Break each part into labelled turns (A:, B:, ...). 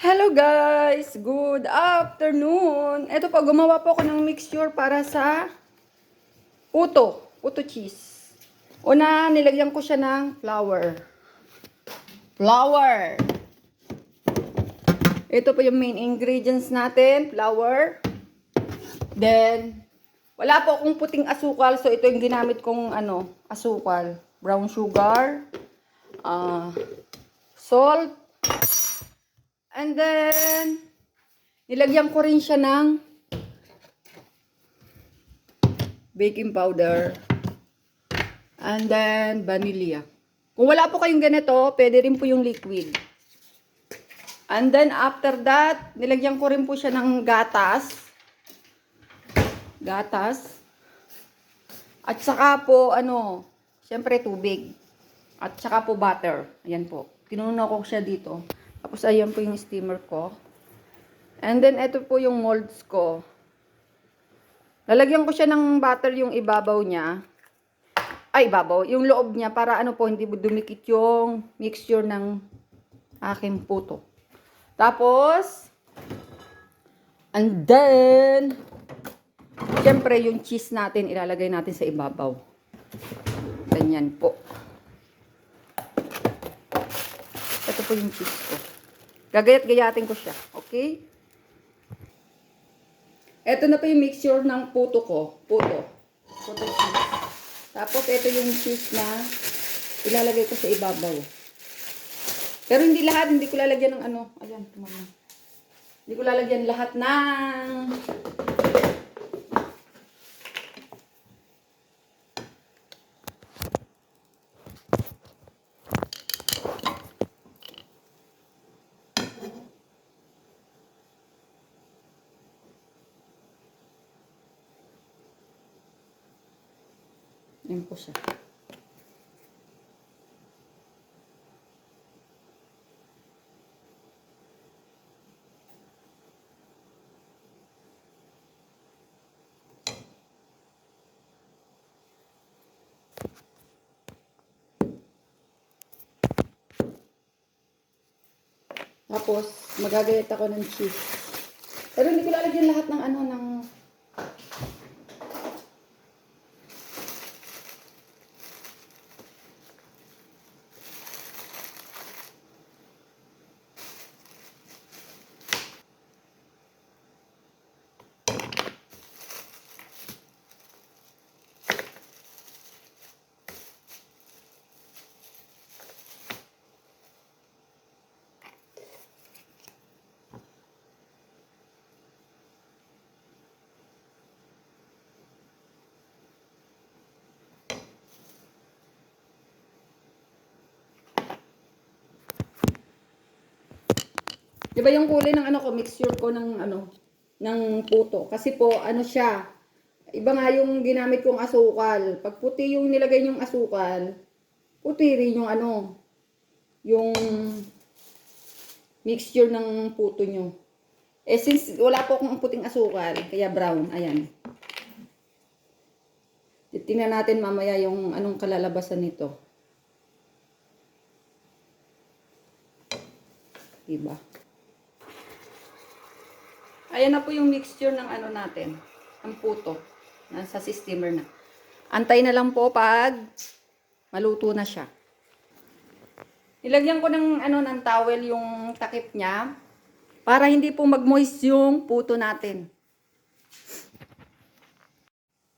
A: Hello guys! Good afternoon! Ito po, gumawa po ako ng mixture para sa puto cheese. Una, nilagyan ko siya ng flour. Ito po yung main ingredients natin, flour. Then, wala po akong puting asukal, so ito yung ginamit kong asukal. Brown sugar, salt, and then, nilagyan ko rin siya ng baking powder. And then, vanilla. Kung wala po kayong ganito, pwede rin po yung liquid. And then, after that, nilagyan ko rin po siya ng gatas. At saka po, syempre tubig. At saka po butter. Ayan po. Kinuno ko siya dito. Tapos, ayan po yung steamer ko. And then, ito po yung molds ko. Lalagyan ko siya ng butter yung ibabaw niya. Yung loob niya para hindi dumikit yung mixture ng aking puto. Tapos, and then, syempre yung cheese natin ilalagay natin sa ibabaw. Ganyan po. Ito po yung cheese ko. Gagayat-gayatin ko siya. Okay? Ito na po yung mixture ng puto ko. Puto cheese. Tapos, ito yung cheese na ilalagay ko sa ibabaw. Pero hindi lahat, hindi ko lalagyan ng ayan, tumama. Hindi ko lalagyan lahat ng yan po siya. Tapos, magagayat ako ng cheese. Pero hindi ko lalagyan lahat ng ng Diba yung kulay ng mixture ko ng ng puto. Kasi po, siya, iba nga yung ginamit kong asukal. Pag puti yung nilagay yung asukal, puti rin yung yung mixture ng puto nyo. Since wala po akong puting asukal, kaya brown, ayan. Tingnan natin mamaya yung anong kalalabasan nito. Diba? Ayan na po yung mixture ng natin. Ang puto. Nasa steamer na. Antay na lang po pag maluto na siya. Nilagyan ko ng ng towel yung takip niya para hindi po mag-moist yung puto natin.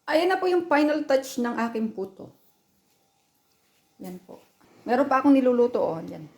A: Ayan na po yung final touch ng aking puto. Yan po. Meron pa akong niluluto, yan.